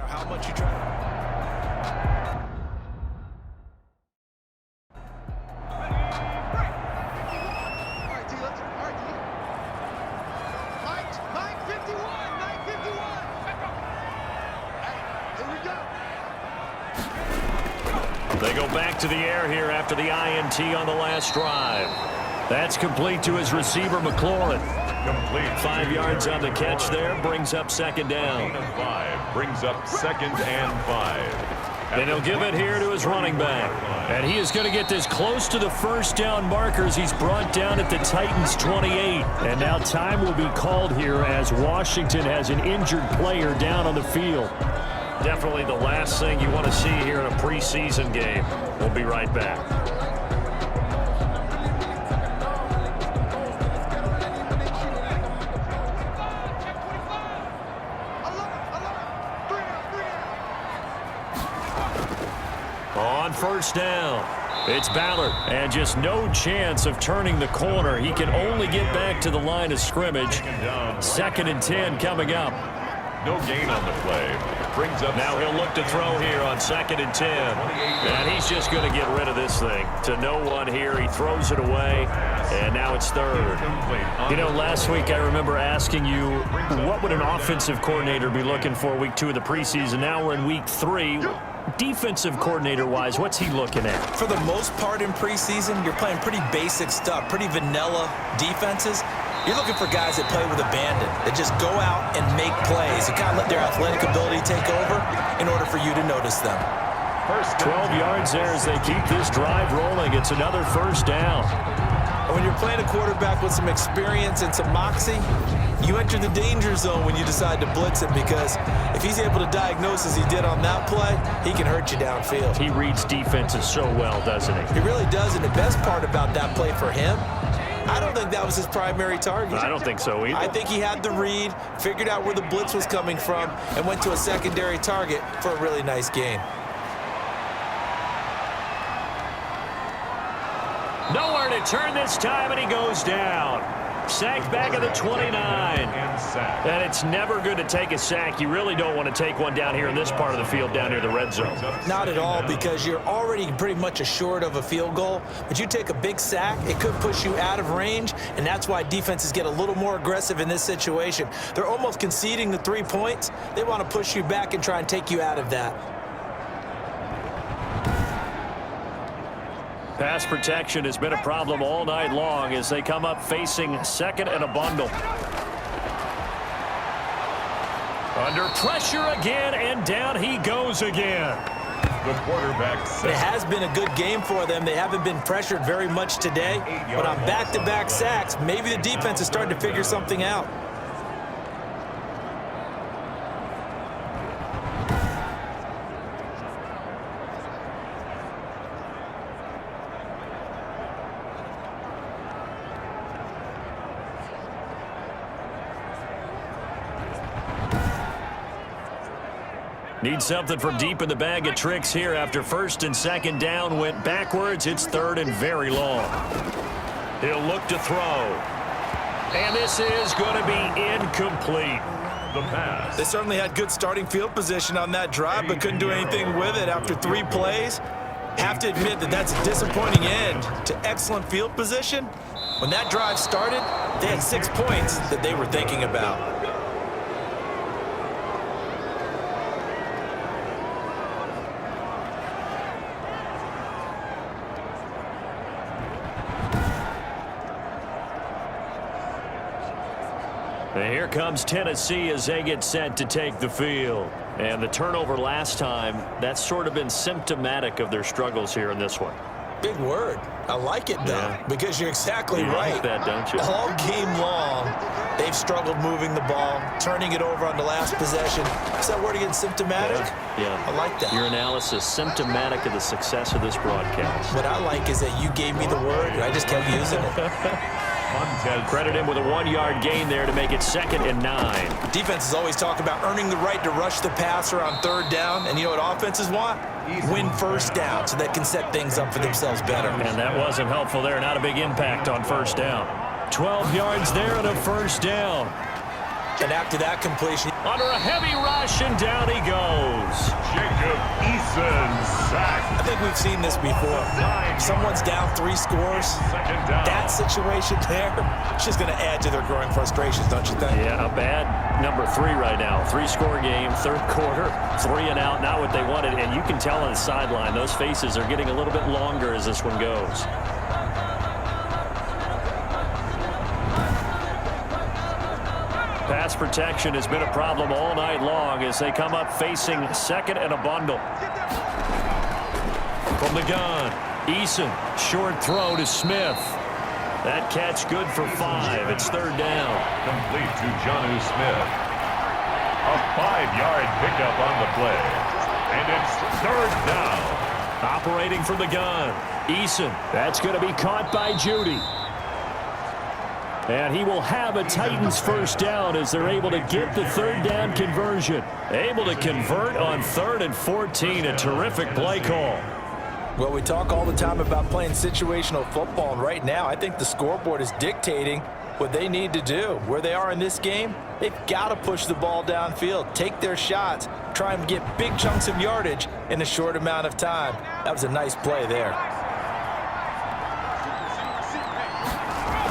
Speaker 2: How much you try.
Speaker 1: They go back to the air here after the INT on the last drive. That's complete to his receiver, McLaurin.
Speaker 3: Complete.
Speaker 1: 5 yards on the catch there, brings up second down.
Speaker 3: 5 brings up 2nd and 5.
Speaker 1: And he'll give it here to his running back. And he is going to get this close to the first down markers. He's brought down at the Titans' 28. And now time will be called here as Washington has an injured player down on the field. Definitely the last thing you want to see here in a preseason game. We'll be right back. On first down, it's Ballard, and just no chance of turning the corner. He can only get back to the line of scrimmage. 2nd and 10 coming up.
Speaker 3: No gain on the play. Brings up.
Speaker 1: Now he'll look to throw here on 2nd and 10. And he's just going to get rid of this thing. To no one here. He throws it away. And now it's 3rd. You know, last week I remember asking you, what would an offensive coordinator be looking for week 2 of the preseason? Now we're in week 3. Defensive coordinator-wise, what's he looking at?
Speaker 2: For the most part in preseason, you're playing pretty basic stuff, pretty vanilla defenses. You're looking for guys that play with abandon, that just go out and make plays and kind of let their athletic ability take over in order for you to notice them.
Speaker 1: 12 yards there as they keep this drive rolling. It's another first down.
Speaker 2: And when you're playing a quarterback with some experience and some moxie, you enter the danger zone when you decide to blitz him, because if he's able to diagnose as he did on that play, he can hurt you downfield.
Speaker 1: He reads defenses so well, doesn't he?
Speaker 2: He really does, and the best part about that play for him, I don't think that was his primary target.
Speaker 1: I don't think so either.
Speaker 2: I think he had the read, figured out where the blitz was coming from, and went to a secondary target for a really nice gain.
Speaker 1: Nowhere to turn this time, and he goes down. Sacked back at the 29. And it's never good to take a sack. You really don't want to take one down here in this part of the field, down near the red zone.
Speaker 2: Not at all, because you're already pretty much assured of a field goal. But you take a big sack, it could push you out of range, and that's why defenses get a little more aggressive in this situation. They're almost conceding the 3 points. They want to push you back and try and take you out of that.
Speaker 1: Pass protection has been a problem all night long as they come up facing 2nd and a bundle. Under pressure again, and down he goes again.
Speaker 3: The quarterback set.
Speaker 2: It has been a good game for them. They haven't been pressured very much today, but on back-to-back sacks, maybe the defense is starting to figure something out.
Speaker 1: Need something from deep in the bag of tricks here after 1st and 2nd down went backwards. It's 3rd and very long. He'll look to throw. And this is going to be incomplete.
Speaker 3: The pass.
Speaker 2: They certainly had good starting field position on that drive, but couldn't do anything with it after 3 plays. Have to admit that that's a disappointing end to excellent field position. When that drive started, they had 6 points that they were thinking about.
Speaker 1: And here comes Tennessee as they get set to take the field. And the turnover last time, that's sort of been symptomatic of their struggles here in this one.
Speaker 2: Big word. I like it, though, because you're exactly right.
Speaker 1: Like that, don't you?
Speaker 2: All game long, they've struggled moving the ball, turning it over on the last possession. Is that word again, symptomatic?
Speaker 1: Yeah.
Speaker 2: I like that.
Speaker 1: Your analysis, symptomatic of the success of this broadcast.
Speaker 2: What I like is that you gave me the word, and I just kept using it.
Speaker 1: Credit him with a 1-yard gain there to make it 2nd and 9.
Speaker 2: Defenses always talk about earning the right to rush the passer on 3rd down, and you know what offenses want? Win 1st down so they can set things up for themselves better.
Speaker 1: And that wasn't helpful there. Not a big impact on 1st down. 12 yards there and a 1st down.
Speaker 2: And after that completion,
Speaker 1: Under a heavy rush, and down he goes.
Speaker 3: Jacob Eason sacked.
Speaker 2: I think we've seen this before. Someone's down 3 scores.
Speaker 3: Second down.
Speaker 2: That situation there, it's just going to add to their growing frustrations, don't you think?
Speaker 1: Yeah, a bad number 3 right now. 3-score game, third quarter, 3 and out, not what they wanted. And you can tell on the sideline, those faces are getting a little bit longer as this one goes. Pass protection has been a problem all night long as they come up facing second and a bundle. From the gun, Eason, short throw to Smith. That catch good for 5. It's third down.
Speaker 3: Complete to Jonnu Smith. A 5-yard pickup on the play. And it's third down.
Speaker 1: Operating from the gun, Eason. That's going to be caught by Judy. And he will have a Titans first down as they're able to get the third down conversion. Able to convert on 3rd and 14. A terrific play call.
Speaker 2: Well, we talk all the time about playing situational football, and right now I think the scoreboard is dictating what they need to do. Where they are in this game, they've got to push the ball downfield, take their shots, try and get big chunks of yardage in a short amount of time. That was a nice play there.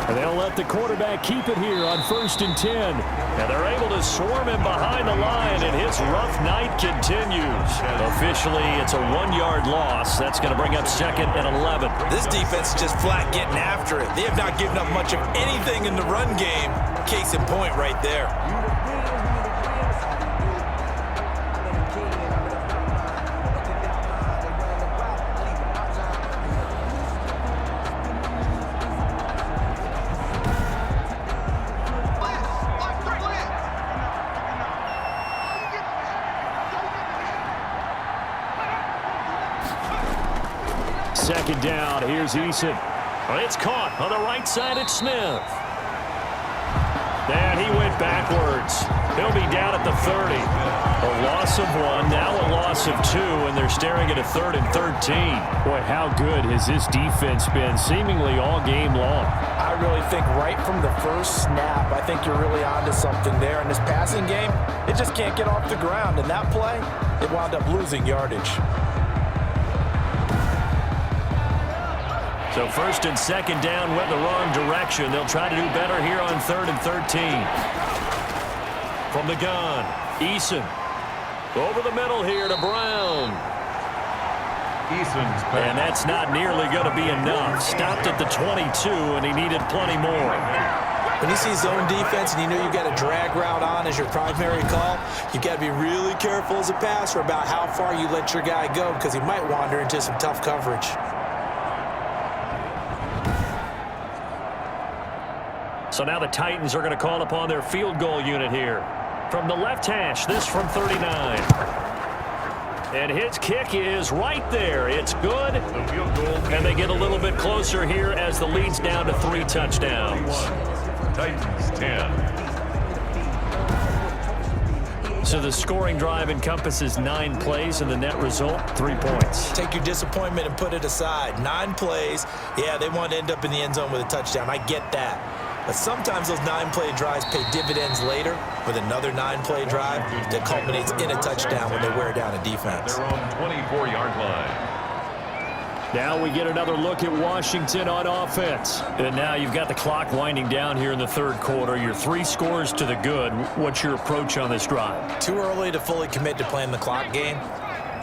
Speaker 1: And they'll let the quarterback keep it here on 1st and 10. And they're able to swarm him behind the line, and his rough night continues. Officially, it's a 1-yard loss. That's going to bring up 2nd and 11.
Speaker 2: This defense is just flat getting after it. They have not given up much of anything in the run game. Case in point right there.
Speaker 1: Second down, here's Eason. It's caught on the right side at Smith. And he went backwards. He'll be down at the 30. A loss of 1, now a loss of 2, and they're staring at a 3rd and 13. Boy, how good has this defense been seemingly all game long?
Speaker 2: I really think right from the first snap, I think you're really onto something there. In this passing game, it just can't get off the ground. In that play, it wound up losing yardage.
Speaker 1: So 1st and 2nd down went the wrong direction. They'll try to do better here on 3rd and 13. From the gun, Eason. Over the middle here to Brown.
Speaker 3: Eason's pass.
Speaker 1: And that's not nearly going to be enough. Stopped at the 22, and he needed plenty more.
Speaker 2: When you see zone defense and you know you've got a drag route on as your primary call, you've got to be really careful as a passer about how far you let your guy go because he might wander into some tough coverage.
Speaker 1: So now the Titans are going to call upon their field goal unit here. From the left hash, this from 39. And his kick is right there. It's good. And they get a little bit closer here as the lead's down to 3 touchdowns.
Speaker 3: Titans 10.
Speaker 1: So the scoring drive encompasses 9 plays, and the net result, 3 points.
Speaker 2: Take your disappointment and put it aside. 9 plays. Yeah, they want to end up in the end zone with a touchdown. I get that. But sometimes those 9-play drives pay dividends later with another 9-play drive that culminates in a touchdown when they wear down a defense.
Speaker 3: Their own 24-yard line.
Speaker 1: Now we get another look at Washington on offense. And now you've got the clock winding down here in the third quarter. You're 3 scores to the good. What's your approach on this drive?
Speaker 2: Too early to fully commit to playing the clock game.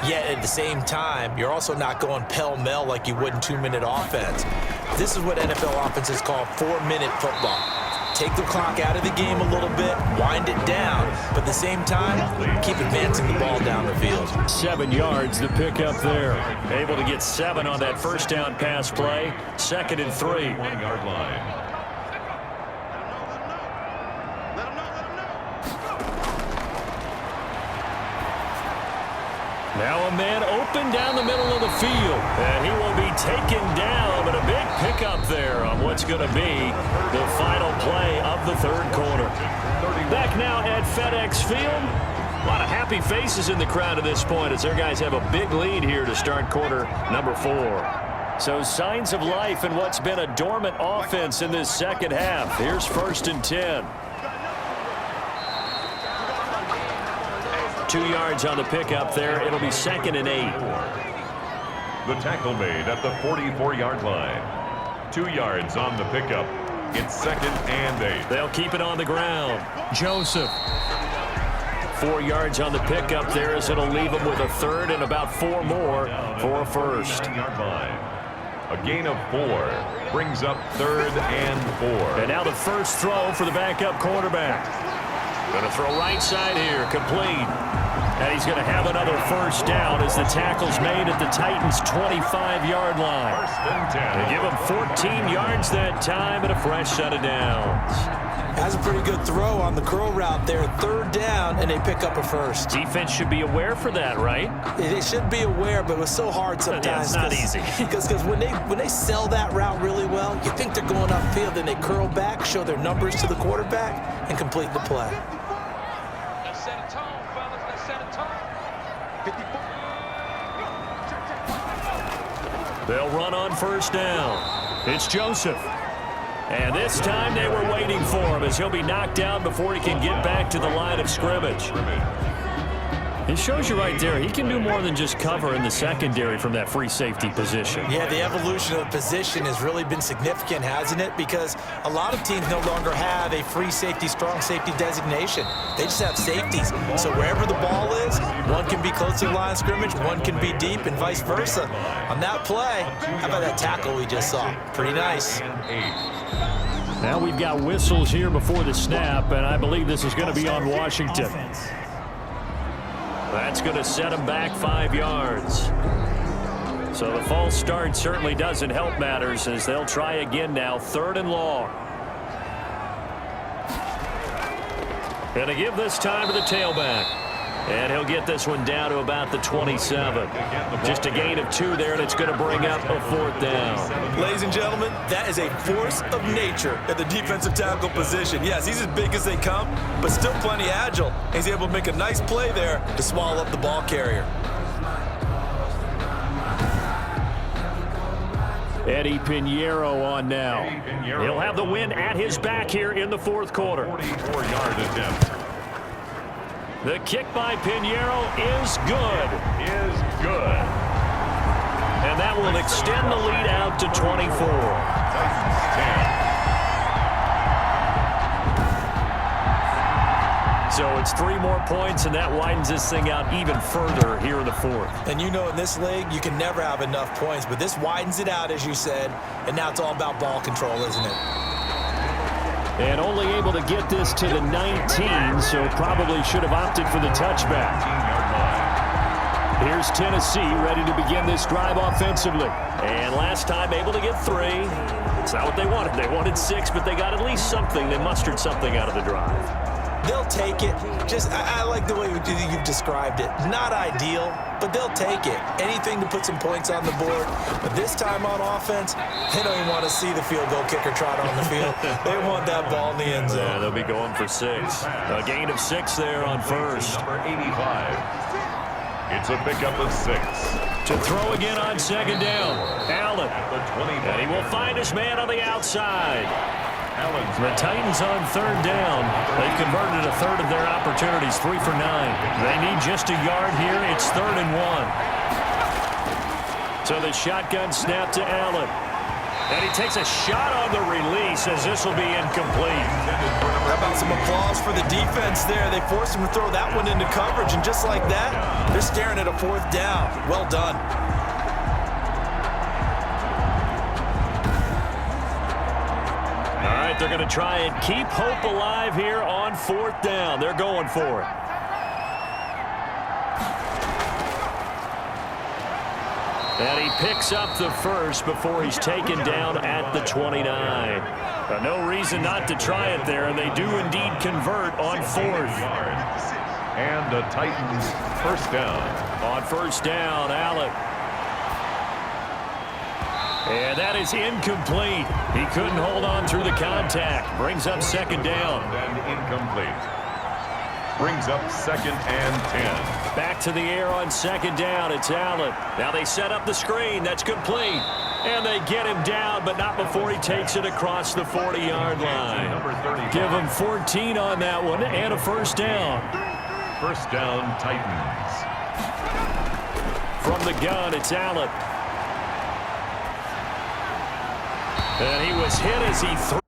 Speaker 2: Yet at the same time, you're also not going pell-mell like you would in 2-minute offense. This is what NFL offenses call 4-minute football. Take the clock out of the game a little bit, wind it down, but at the same time, keep advancing the ball down the field.
Speaker 1: 7 yards to pick up there. Able to get 7 on that first down pass play. 2nd and 3.
Speaker 3: 1-yard line.
Speaker 1: Now a man open down the middle of the field. And he will be taken down, but a big pickup there on what's going to be the final play of the third quarter. Back now at FedEx Field. A lot of happy faces in the crowd at this point as their guys have a big lead here to start quarter number 4. So signs of life in what's been a dormant offense in this second half. Here's 1st and 10. 2 yards on the pickup there. It'll be 2nd and 8.
Speaker 3: The tackle made at the 44-yard line. 2 yards on the pickup. It's 2nd and 8.
Speaker 1: They'll keep it on the ground. Joseph. 4 yards on the pickup there as it'll leave them with a 3rd and about 4 more for a first.
Speaker 3: A gain of 4 brings up 3rd and 4.
Speaker 1: And now the first throw for the backup quarterback. Going to throw right side here, complete. And he's going to have another first down as the tackle's made at the Titans' 25-yard line.
Speaker 3: First and 10.
Speaker 1: They give him 14 yards that time and a fresh set of downs.
Speaker 2: That's a pretty good throw on the curl route there. 3rd down, and they pick up a first.
Speaker 1: Defense should be aware for that, right?
Speaker 2: They should be aware, but it was so hard sometimes.
Speaker 1: Yeah, it's not easy.
Speaker 2: Because when they sell that route really well, you think they're going upfield, then they curl back, show their numbers to the quarterback, and complete the play.
Speaker 5: Let's set a tone, fellas. Let's set a tone. 54.
Speaker 1: They'll run on first down. It's Joseph. And this time they were waiting for him as he'll be knocked down before he can get back to the line of scrimmage. It shows you right there, he can do more than just cover in the secondary from that free safety position.
Speaker 2: Yeah, the evolution of the position has really been significant, hasn't it? Because a lot of teams no longer have a free safety, strong safety designation. They just have safeties. So wherever the ball is, one can be close to the line of scrimmage, one can be deep, and vice versa. On that play, how about that tackle we just saw? Pretty nice.
Speaker 1: Now we've got whistles here before the snap, and I believe this is going to be on Washington. That's going to set them back 5 yards. So the false start certainly doesn't help matters as they'll try again now, 3rd and long. Going to give this time to the tailback. And he'll get this one down to about the 27. Just a gain of 2 there, and it's going to bring up a 4th down.
Speaker 2: Ladies and gentlemen, that is a force of nature at the defensive tackle position. Yes, he's as big as they come, but still plenty agile. He's able to make a nice play there to swallow up the ball carrier.
Speaker 1: Eddie Pinheiro on now. He'll have the win at his back here in the 4th quarter.
Speaker 3: 44-yard attempt.
Speaker 1: The kick by Pinheiro is good. And that will extend the lead out to 24. So it's 3 more points, and that widens this thing out even further here in the 4th.
Speaker 2: And you know in this league, you can never have enough points, but this widens it out, as you said, and now it's all about ball control, isn't it?
Speaker 1: And only able to get this to the 19, so probably should have opted for the touchback. Here's Tennessee ready to begin this drive offensively. And last time able to get 3. It's not what they wanted. They wanted 6, but they got at least something. They mustered something out of the drive.
Speaker 2: They'll take it. I like the way you've described it. Not ideal, but they'll take it. Anything to put some points on the board. But this time on offense, they don't even want to see the field goal kicker trot on the field. They want that ball in the end zone.
Speaker 1: Yeah, they'll be going for 6. A gain of 6 there on first.
Speaker 3: Number 85. It's a pickup of 6.
Speaker 1: To throw again on 2nd down. Allen. And he will find his man on the outside. The Titans on 3rd down. They've converted a 1/3 of their opportunities, 3 for 9. They need just a yard here. It's 3rd and 1. So the shotgun snap to Allen. And he takes a shot on the release as this will be incomplete.
Speaker 2: How about some applause for the defense there? They forced him to throw that one into coverage, and just like that, they're staring at a 4th down. Well done.
Speaker 1: All right, they're going to try and keep hope alive here on 4th down. They're going for it. And he picks up the first before he's taken down at the 29. No reason not to try it there, and they do indeed convert on 4th.
Speaker 3: And the Titans first down.
Speaker 1: On first down, Allen. And that is incomplete. He couldn't hold on through the contact. Brings up 2nd down.
Speaker 3: And incomplete. Brings up 2nd and 10.
Speaker 1: Back to the air on 2nd down. It's Allen. Now they set up the screen. That's complete. And they get him down, but not before he takes it across the 40-yard line. Give him 14 on that one and a first down.
Speaker 3: First down, Titans.
Speaker 1: From the gun, it's Allen. And he was hit as he threw.